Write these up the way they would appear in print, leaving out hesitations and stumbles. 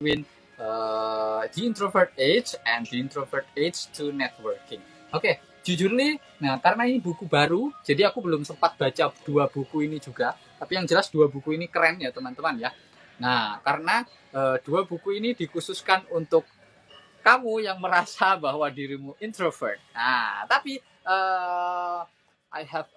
between the introvert age and the introvert age to networking. Oke, jujur nih, nah karena ini buku baru, jadi aku belum sempat baca 2 buku ini juga. Tapi yang jelas 2 buku ini keren ya teman-teman ya. Nah, karena 2 buku ini dikhususkan untuk kamu yang merasa bahwa dirimu introvert. Nah, tapi I have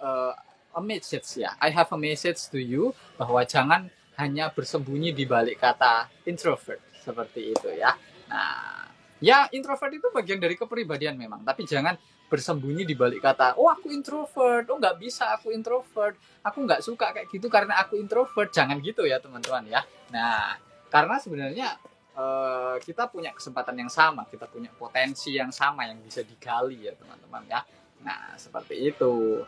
a message ya. I have a message to you bahwa jangan hanya bersembunyi di balik kata introvert seperti itu ya. Nah, ya introvert itu bagian dari kepribadian memang, tapi jangan bersembunyi di balik kata, oh aku introvert, oh nggak bisa aku introvert, aku nggak suka kayak gitu karena aku introvert. Jangan gitu ya teman-teman ya. Nah, karena sebenarnya kita punya kesempatan yang sama, kita punya potensi yang sama yang bisa digali ya teman-teman ya. Nah, seperti itu.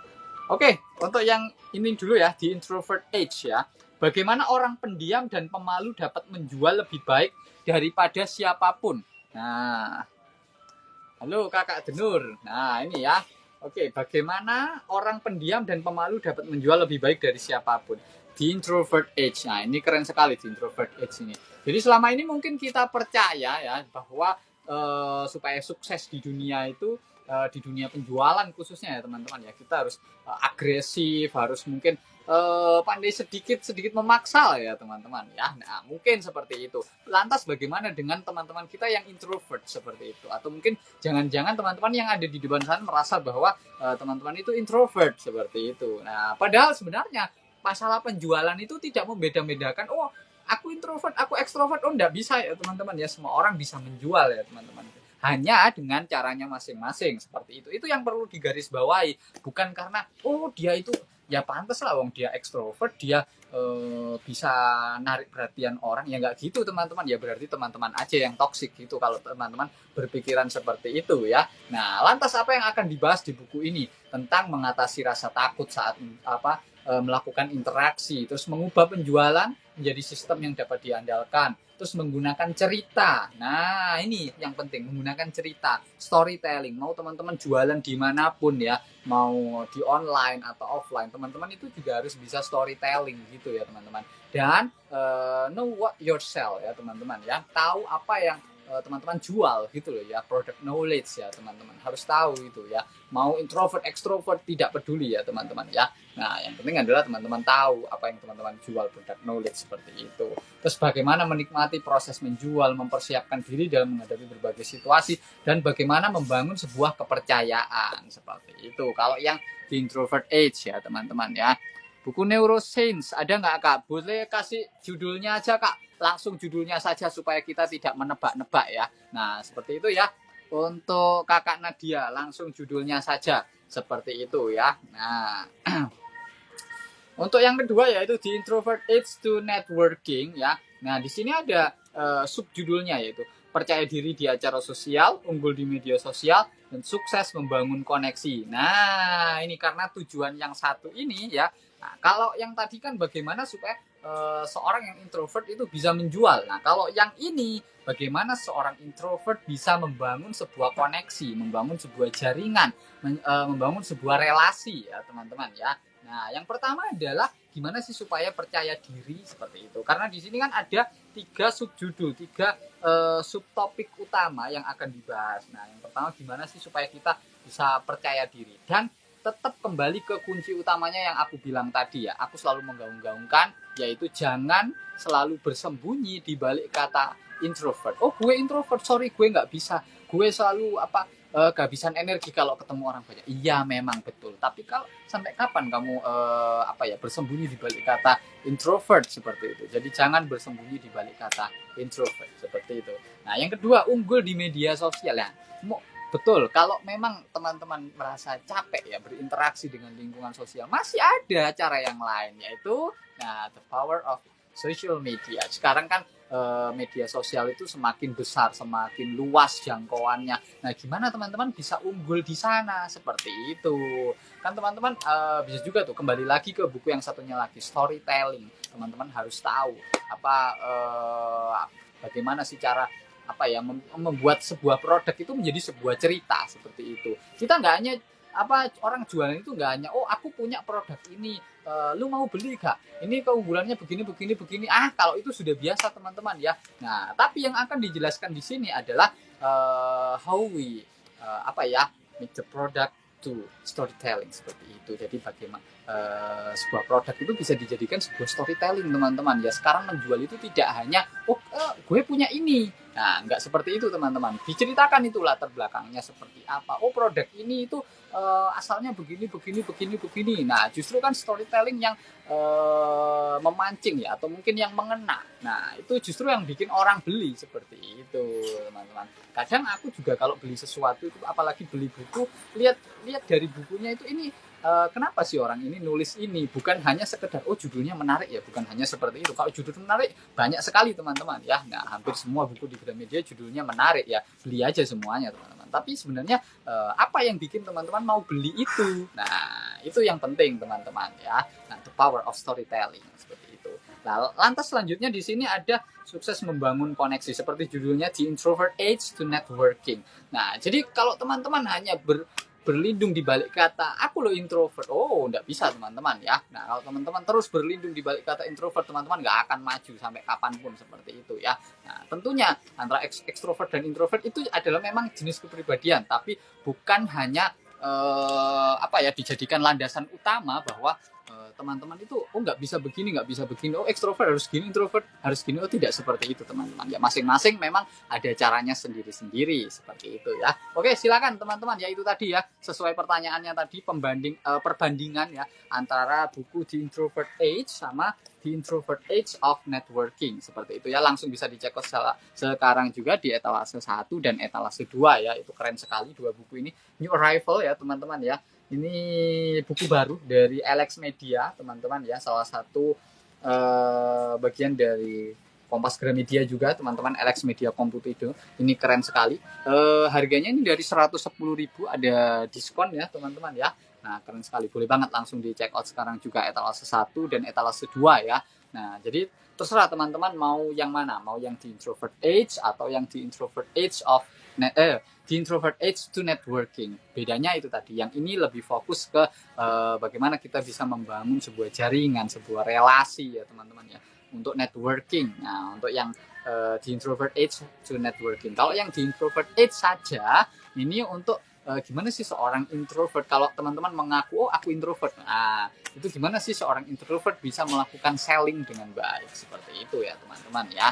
Oke, untuk yang ini dulu ya, di introvert age ya. Bagaimana orang pendiam dan pemalu dapat menjual lebih baik daripada siapapun. Nah, halo Kakak Denur. Nah, ini ya. Oke, bagaimana orang pendiam dan pemalu dapat menjual lebih baik dari siapapun. Di introvert age. Nah, ini keren sekali di introvert age ini. Jadi selama ini mungkin kita percaya ya bahwa supaya sukses di dunia itu di dunia penjualan khususnya ya teman-teman ya, kita harus agresif, harus mungkin pandai sedikit memaksa ya teman-teman ya. Nah, mungkin seperti itu. Lantas bagaimana dengan teman-teman kita yang introvert seperti itu? Atau mungkin jangan-jangan teman-teman yang ada di depan sana merasa bahwa teman-teman itu introvert seperti itu. Nah, padahal sebenarnya masalah penjualan itu tidak membeda-bedakan, oh aku introvert, aku ekstrovert, oh enggak bisa ya teman-teman ya, semua orang bisa menjual ya teman-teman. Hanya dengan caranya masing-masing seperti itu. Itu yang perlu digarisbawahi, bukan karena oh dia itu ya pantas lah wong dia ekstrovert, dia bisa narik perhatian orang, ya nggak gitu teman-teman ya, berarti teman-teman aja yang toksik gitu kalau teman-teman berpikiran seperti itu ya. Nah, lantas apa yang akan dibahas di buku ini tentang mengatasi rasa takut saat melakukan interaksi, terus mengubah penjualan menjadi sistem yang dapat diandalkan, terus menggunakan cerita. Nah, ini yang penting, menggunakan cerita, storytelling. Mau teman-teman jualan dimanapun ya, mau di online atau offline, teman-teman itu juga harus bisa storytelling gitu ya teman-teman. Dan know what yourself ya teman-teman ya, tahu apa yang teman-teman jual gitu loh ya, product knowledge ya teman-teman, harus tahu itu ya. Mau introvert, extrovert, tidak peduli ya teman-teman ya. Nah, yang penting adalah teman-teman tahu apa yang teman-teman jual, product knowledge seperti itu. Terus bagaimana menikmati proses menjual, mempersiapkan diri dalam menghadapi berbagai situasi, dan bagaimana membangun sebuah kepercayaan seperti itu. Kalau yang di introvert age ya teman-teman ya. Buku Neuroscience ada nggak Kak? Boleh kasih judulnya aja Kak. Langsung judulnya saja supaya kita tidak menebak-nebak ya. Nah, seperti itu ya. Untuk Kakak Nadia, langsung judulnya saja. Seperti itu ya. Nah, untuk yang kedua yaitu di introvert age to networking ya. Nah, di sini ada subjudulnya yaitu percaya diri di acara sosial, unggul di media sosial, dan sukses membangun koneksi. Nah, ini karena tujuan yang satu ini ya. Nah, kalau yang tadi kan bagaimana supaya seorang yang introvert itu bisa menjual. Nah, kalau yang ini bagaimana seorang introvert bisa membangun sebuah koneksi, membangun sebuah jaringan, membangun sebuah relasi ya, teman-teman ya. Nah, yang pertama adalah gimana sih supaya percaya diri seperti itu. Karena di sini kan ada 3 subjudul, 3 subtopik utama yang akan dibahas. Nah, yang pertama gimana sih supaya kita bisa percaya diri, dan tetap kembali ke kunci utamanya yang aku bilang tadi ya. Aku selalu menggaung-gaungkan yaitu jangan selalu bersembunyi di balik kata introvert. Oh, gue introvert, sorry gue nggak bisa. Gue selalu kehabisan energi kalau ketemu orang banyak. Iya memang betul. Tapi kalau sampai kapan kamu bersembunyi di balik kata introvert seperti itu. Jadi jangan bersembunyi di balik kata introvert seperti itu. Nah, yang kedua, unggul di media sosial ya. Betul, kalau memang teman-teman merasa capek ya berinteraksi dengan lingkungan sosial, masih ada cara yang lain, yaitu the power of social media. Sekarang kan media sosial itu semakin besar, semakin luas jangkauannya. Nah, gimana teman-teman bisa unggul di sana seperti itu? Kan teman-teman bisa juga tuh kembali lagi ke buku yang satunya lagi, storytelling. Teman-teman harus tahu bagaimana sih cara membuat sebuah produk itu menjadi sebuah cerita seperti itu. Kita nggak hanya apa orang jualan itu nggak hanya oh aku punya produk ini, lu mau beli gak? Ini keunggulannya begini begini begini. Kalau itu sudah biasa teman-teman ya. Nah, tapi yang akan dijelaskan di sini adalah how we make the product to storytelling seperti itu. Jadi bagaimana sebuah produk itu bisa dijadikan sebuah storytelling teman-teman ya. Sekarang menjual itu tidak hanya gue punya ini. Nah, nggak seperti itu teman-teman. Diceritakan itu latar belakangnya seperti apa. Oh, produk ini itu asalnya begini begini begini begini. Nah, justru kan storytelling yang memancing ya, atau mungkin yang mengena. Nah, itu justru yang bikin orang beli seperti itu teman-teman. Kadang aku juga kalau beli sesuatu itu, apalagi beli buku, lihat dari bukunya itu ini kenapa sih orang ini nulis ini, bukan hanya sekedar oh judulnya menarik ya, bukan hanya seperti itu. Kalau judul menarik banyak sekali teman-teman ya. Nah, hampir semua buku di Gramedia judulnya menarik ya, beli aja semuanya teman-teman. Tapi sebenarnya apa yang bikin teman-teman mau beli itu? Nah, itu yang penting teman-teman ya. Nah, the power of storytelling seperti itu. Nah, lantas selanjutnya di sini ada sukses membangun koneksi seperti judulnya The Introvert Age to Networking. Nah, jadi kalau teman-teman hanya berlindung di balik kata aku lo introvert, nggak bisa teman-teman ya. Nah, kalau teman-teman terus berlindung di balik kata introvert, teman-teman nggak akan maju sampai kapanpun seperti itu ya. Nah, tentunya antara ekstrovert dan introvert itu adalah memang jenis kepribadian, tapi bukan hanya dijadikan landasan utama bahwa teman-teman itu nggak bisa begini, ekstrovert harus gini, introvert harus gini. Tidak seperti itu teman-teman ya. Masing-masing memang ada caranya sendiri-sendiri seperti itu ya. Oke, silakan teman-teman ya, itu tadi ya sesuai pertanyaannya tadi, perbandingan ya antara buku The Introvert Age sama The Introvert Age of Networking seperti itu ya. Langsung bisa dicek sekarang juga di etalase 1 dan etalase 2 ya. Itu keren sekali dua buku ini, new arrival ya teman-teman ya. Ini buku baru dari Alex Media teman-teman ya, salah satu bagian dari Kompas Gramedia juga teman-teman, Alex Media Computer. Ini keren sekali. Harganya ini dari 110.000, ada diskon ya teman-teman ya. Nah, keren sekali, boleh banget langsung di check out sekarang juga etalase 1 dan etalase 2 ya. Nah, jadi terserah teman-teman mau yang mana, mau yang The Introvert Age atau yang The Introvert Age of The Introvert Age to Networking. Bedanya itu tadi, yang ini lebih fokus ke bagaimana kita bisa membangun sebuah jaringan, sebuah relasi ya teman-teman ya, untuk networking. Nah, untuk yang The Introvert Age to Networking. Kalau yang The Introvert Age saja, ini untuk gimana sih seorang introvert, kalau teman-teman mengaku aku introvert, nah itu gimana sih seorang introvert bisa melakukan selling dengan baik, seperti itu ya teman-teman ya.